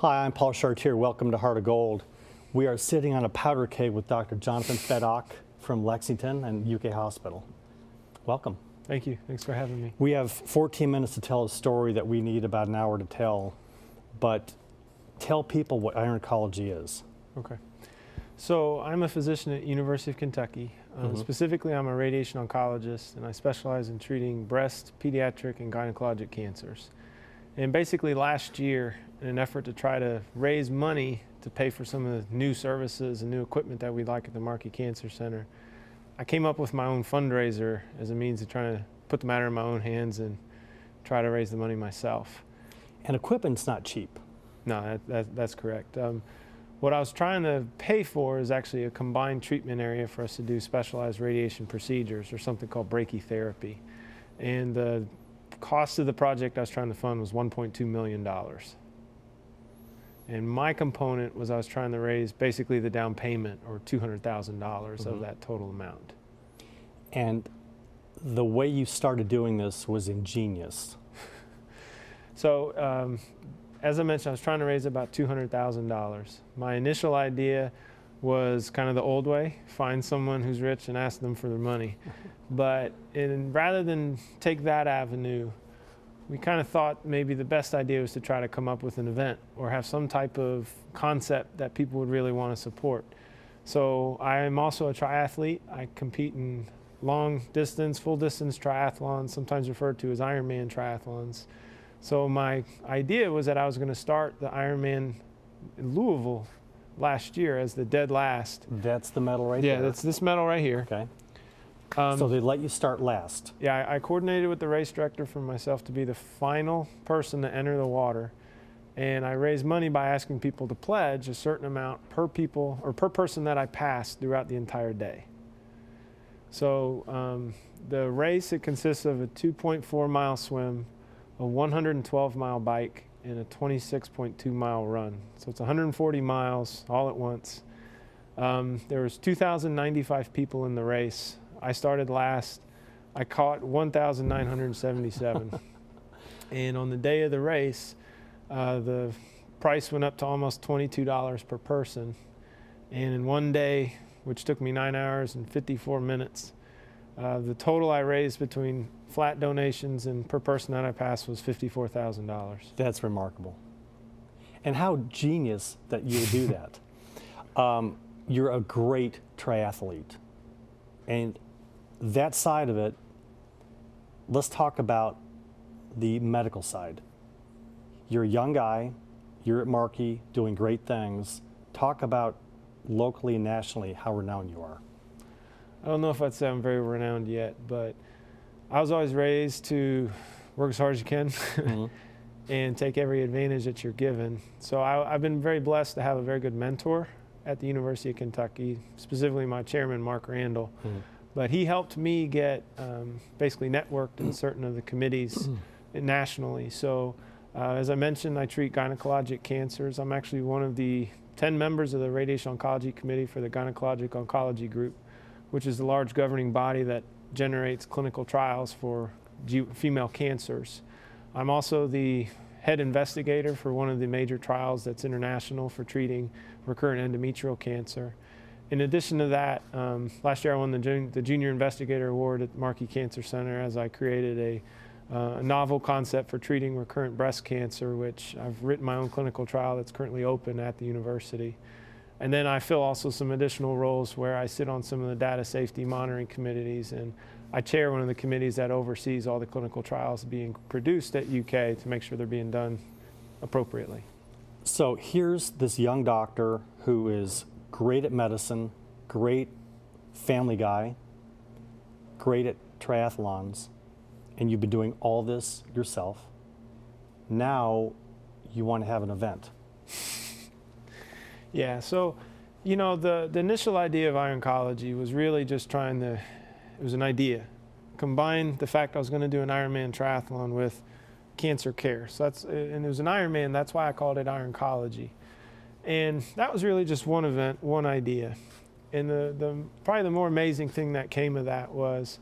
Hi, I'm Paul Chartier. Welcome to Heart of Gold. We are sitting on a powder keg with Dr. Jonathan Fedock from Lexington and UK Hospital. Welcome. Thank you. Thanks for having me. We have 14 minutes to tell a story that we need about an hour to tell, but tell people what Ironcology is. Okay. So I'm a physician at University of Kentucky. Specifically, I'm a radiation oncologist, and I specialize in treating breast, pediatric, and gynecologic cancers. And basically last year, in an effort to try to raise money to pay for some of the new services and new equipment that we'd like at the Markey Cancer Center, I came up with my own fundraiser as a means of trying to put the matter in my own hands and try to raise the money myself. And equipment's not cheap. No, that's correct. What I was trying to pay for is actually a combined treatment area for us to do specialized radiation procedures, or something called brachytherapy. And the cost of the project I was trying to fund was $1.2 million. And my component was I was trying to raise basically the down payment, or $200,000 of that total amount. And the way you started doing this was ingenious. So, as I mentioned, I was trying to raise about $200,000. My initial idea was kind of the old way: find someone who's rich and ask them for their money. But rather than take that avenue, we kind of thought maybe the best idea was to try to come up with an event or have some type of concept that people would really want to support. So I am also a triathlete. I compete in long distance, full distance triathlons, sometimes referred to as Ironman triathlons. So my idea was that I was going to start the Ironman in Louisville last year as the dead last. That's the medal right there? Yeah, that's this medal right here. Okay. So they let you start last. Yeah, I coordinated with the race director for myself to be the final person to enter the water. And I raised money by asking people to pledge a certain amount per person that I passed throughout the entire day. So the race, it consists of a 2.4 mile swim, a 112 mile bike, and a 26.2 mile run. So it's 140 miles all at once. There was 2,095 people in the race. I started last. I caught 1,977. And on the day of the race, the price went up to almost $22 per person. And in one day, which took me 9 hours and 54 minutes, the total I raised between flat donations and per person that I passed was $54,000. That's remarkable. And how genius that you would do that. You're a great triathlete. And that side of it, let's talk about the medical side. You're a young guy, you're at Markey doing great things. Talk about locally and nationally how renowned you are. I don't know if I'd say I'm very renowned yet, but I was always raised to work as hard as you can and take every advantage that you're given. So I've been very blessed to have a very good mentor at the University of Kentucky, specifically my chairman, Mark Randall. But he helped me get basically networked in certain of the committees nationally. So as I mentioned, I treat gynecologic cancers. I'm actually one of the 10 members of the Radiation Oncology Committee for the Gynecologic Oncology Group, which is the large governing body that generates clinical trials for female cancers. I'm also the head investigator for one of the major trials that's international for treating recurrent endometrial cancer. In addition to that, last year I won the Junior Investigator Award at the Markey Cancer Center as I created a novel concept for treating recurrent breast cancer, which I've written my own clinical trial that's currently open at the university. And then I fill also some additional roles where I sit on some of the data safety monitoring committees, and I chair one of the committees that oversees all the clinical trials being produced at UK to make sure they're being done appropriately. So here's this young doctor who is great at medicine, great family guy, great at triathlons, and you've been doing all this yourself. Now you want to have an event. Yeah, so, you know, the initial idea of Ironcology was really just trying to, it was an idea, combine the fact I was going to do an Ironman triathlon with cancer care. So and it was an Ironman, that's why I called it Ironcology. And that was really just one event, one idea. And probably the more amazing thing that came of that was,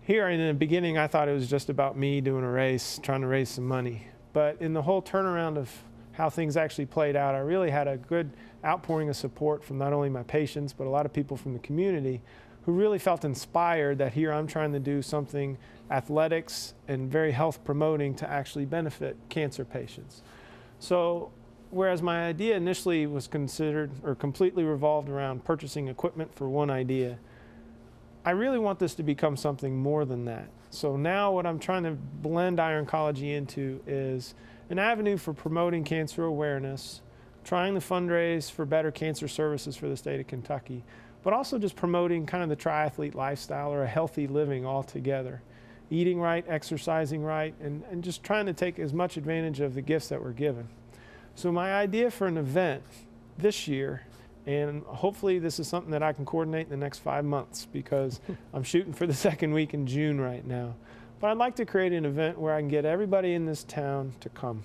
here in the beginning I thought it was just about me doing a race, trying to raise some money. But in the whole turnaround of how things actually played out, I really had a good outpouring of support from not only my patients, but a lot of people from the community who really felt inspired that here I'm trying to do something athletics and very health promoting to actually benefit cancer patients. So whereas my idea initially was considered or completely revolved around purchasing equipment for one idea, I really want this to become something more than that. So now what I'm trying to blend Ironcology into is an avenue for promoting cancer awareness, trying to fundraise for better cancer services for the state of Kentucky, but also just promoting kind of the triathlete lifestyle or a healthy living altogether. Eating right, exercising right, and just trying to take as much advantage of the gifts that we're given. So my idea for an event this year, and hopefully this is something that I can coordinate in the next 5 months because I'm shooting for the second week in June right now. But I'd like to create an event where I can get everybody in this town to come.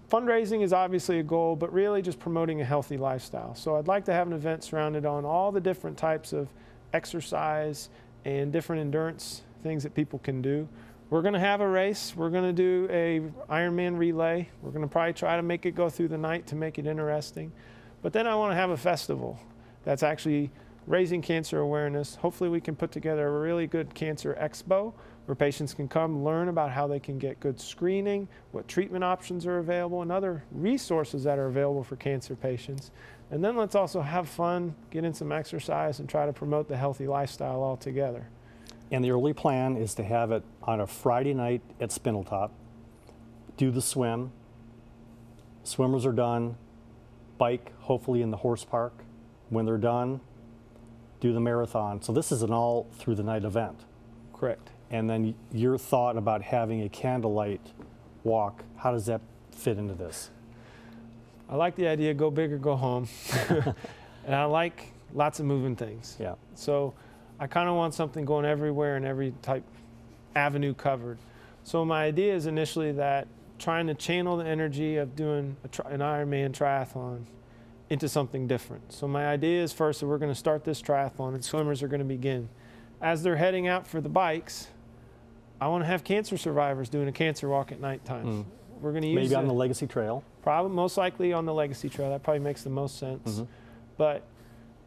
Fundraising is obviously a goal, but really just promoting a healthy lifestyle. So I'd like to have an event surrounded on all the different types of exercise and different endurance things that people can do. We're going to have a race. We're going to do a Ironman relay. We're going to probably try to make it go through the night to make it interesting. But then I want to have a festival that's actually raising cancer awareness. Hopefully we can put together a really good cancer expo where patients can come learn about how they can get good screening, what treatment options are available, and other resources that are available for cancer patients. And then let's also have fun, get in some exercise, and try to promote the healthy lifestyle altogether. And the early plan is to have it on a Friday night at Spindletop, do the swim, swimmers are done, bike hopefully in the horse park. When they're done, do the marathon. So this is an all through the night event. Correct. And then your thought about having a candlelight walk, how does that fit into this? I like the idea, go big or go home. And I like lots of moving things. Yeah. So I kind of want something going everywhere and every type avenue covered. So my idea is initially that trying to channel the energy of doing an Ironman triathlon into something different. So my idea is first that we're going to start this triathlon and swimmers are going to begin. As they're heading out for the bikes, I want to have cancer survivors doing a cancer walk at nighttime. We're going to use maybe on the Legacy Trail. Probably, most likely on the Legacy Trail. That probably makes the most sense. But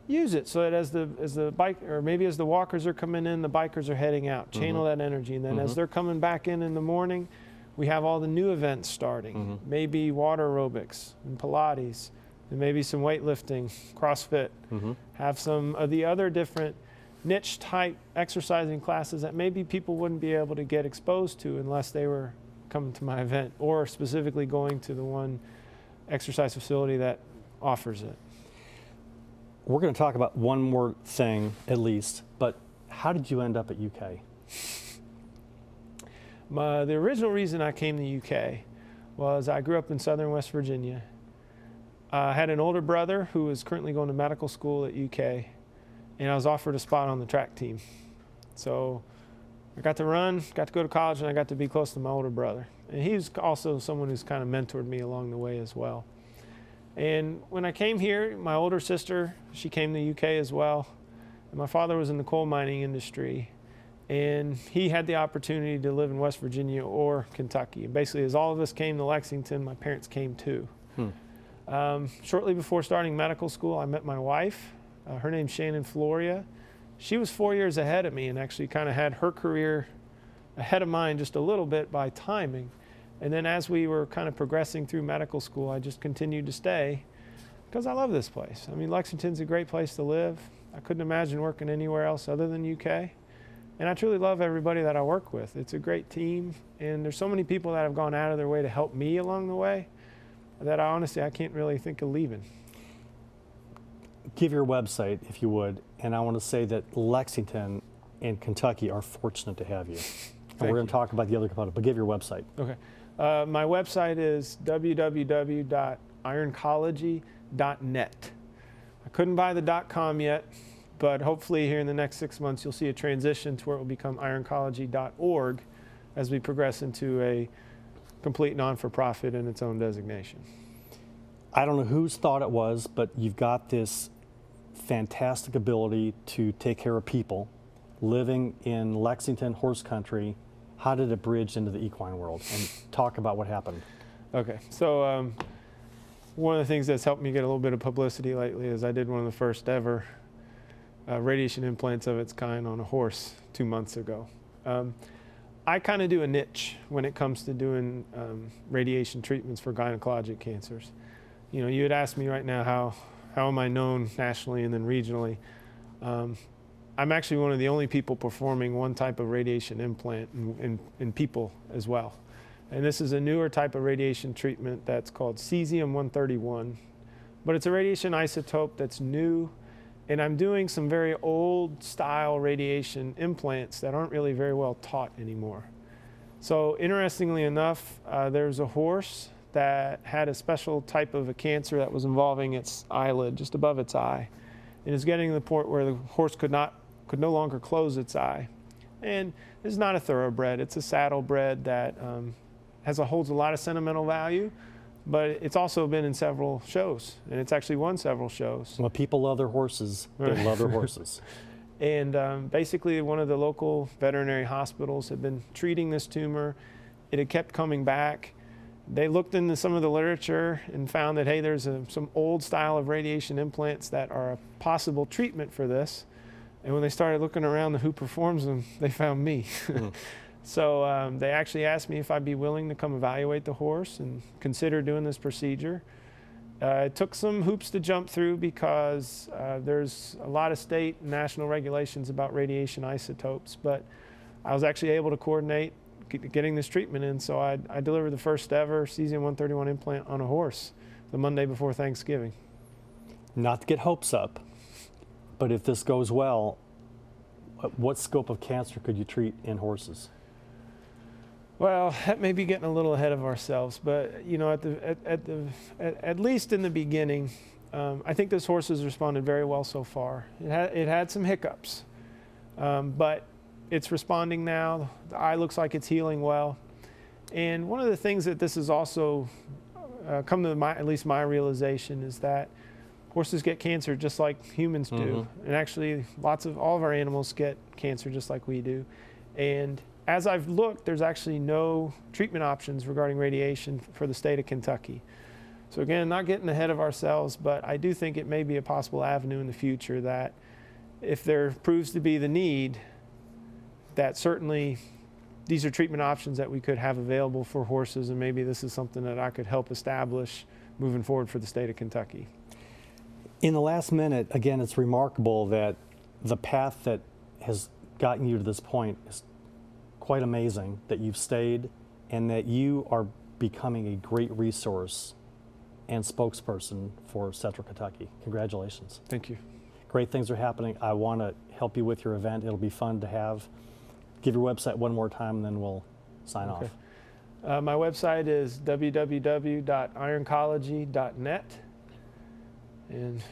use it so that as the bike, or maybe as the walkers are coming in, the bikers are heading out. Channel that energy, and then as they're coming back in the morning, we have all the new events starting. Maybe water aerobics and Pilates, and maybe some weightlifting, CrossFit. Have some of the other different niche type exercising classes that maybe people wouldn't be able to get exposed to unless they were coming to my event or specifically going to the one exercise facility that offers it. We're going to talk about one more thing at least, but how did you end up at UK? The original reason I came to the UK was I grew up in southern West Virginia. I had an older brother who was currently going to medical school at UK, and I was offered a spot on the track team. So I got to run, got to go to college, and I got to be close to my older brother. And he's also someone who's kind of mentored me along the way as well. And when I came here, my older sister, she came to the UK as well. And my father was in the coal mining industry. And he had the opportunity to live in West Virginia or Kentucky. And basically, as all of us came to Lexington, my parents came too. Shortly before starting medical school, I met my wife. Her name's Shannon Floria. She was 4 years ahead of me and actually kind of had her career ahead of mine just a little bit by timing. And then as we were kind of progressing through medical school, I just continued to stay because I love this place. I mean, Lexington's a great place to live. I couldn't imagine working anywhere else other than UK. And I truly love everybody that I work with. It's a great team, and there's so many people that have gone out of their way to help me along the way that I can't really think of leaving. Give your website, if you would, and I want to say that Lexington and Kentucky are fortunate to have you. And we're going to talk about the other component, but give your website. Okay. My website is www.ironcology.net. I couldn't buy the .com yet, but hopefully here in the next 6 months you'll see a transition to where it will become ironcology.org as we progress into a complete non-for-profit in its own designation. I don't know whose thought it was, but you've got this fantastic ability to take care of people living in Lexington horse country. How did it bridge into the equine world? And talk about what happened. Okay, so one of the things that's helped me get a little bit of publicity lately is I did one of the first ever radiation implants of its kind on a horse 2 months ago. I kind of do a niche when it comes to doing radiation treatments for gynecologic cancers. You know, you had asked me right now how am I known nationally and then regionally. I'm actually one of the only people performing one type of radiation implant in people as well. And this is a newer type of radiation treatment that's called cesium-131, but it's a radiation isotope that's new, and I'm doing some very old style radiation implants that aren't really very well taught anymore. So interestingly enough, there's a horse that had a special type of a cancer that was involving its eyelid, just above its eye. And it's getting to the point where the horse could no longer close its eye. And it's not a thoroughbred, it's a saddlebred that holds a lot of sentimental value, but it's also been in several shows, and it's actually won several shows. Well, people love their horses, they love their horses. And basically one of the local veterinary hospitals had been treating this tumor. It had kept coming back. They looked into some of the literature and found that, hey, there's some old style of radiation implants that are a possible treatment for this. And when they started looking around who performs them, they found me. So they actually asked me if I'd be willing to come evaluate the horse and consider doing this procedure. It took some hoops to jump through because there's a lot of state and national regulations about radiation isotopes, but I was actually able to coordinate getting this treatment in, so I delivered the first ever cesium-131 implant on a horse the Monday before Thanksgiving. Not to get hopes up, but if this goes well, what scope of cancer could you treat in horses? Well, that may be getting a little ahead of ourselves, but you know, at least in the beginning, I think this horse has responded very well so far. It had some hiccups, but it's responding now. The eye looks like it's healing well. And one of the things that this has also come to at least my realization is that horses get cancer just like humans do. And actually all of our animals get cancer just like we do. And as I've looked, there's actually no treatment options regarding radiation for the state of Kentucky. So again, not getting ahead of ourselves, but I do think it may be a possible avenue in the future that if there proves to be the need, that certainly these are treatment options that we could have available for horses, and maybe this is something that I could help establish moving forward for the state of Kentucky. In the last minute, again, it's remarkable that the path that has gotten you to this point is quite amazing, that you've stayed and that you are becoming a great resource and spokesperson for Central Kentucky. Congratulations. Thank you. Great things are happening. I want to help you with your event. It'll be fun to have. Give your website one more time and then we'll sign off. My website is www.ironcology.net, and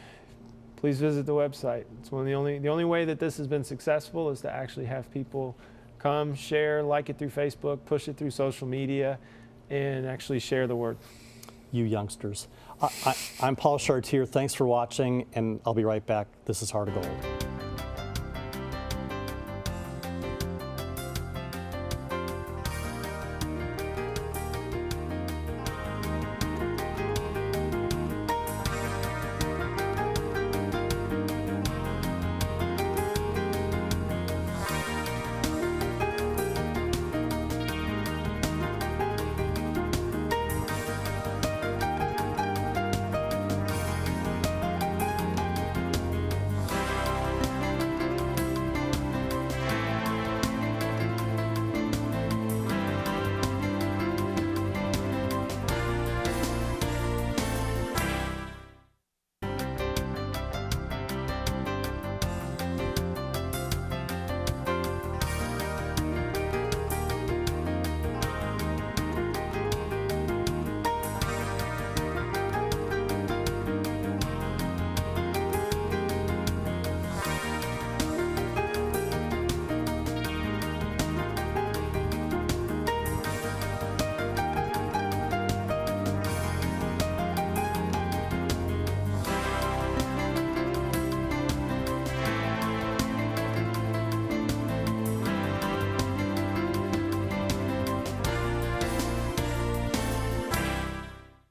please visit the website. It's the only way that this has been successful is to actually have people come, share, like it through Facebook, push it through social media, and actually share the word. You youngsters. I'm Paul Chartier. Thanks for watching, and I'll be right back. This is Heart of Gold.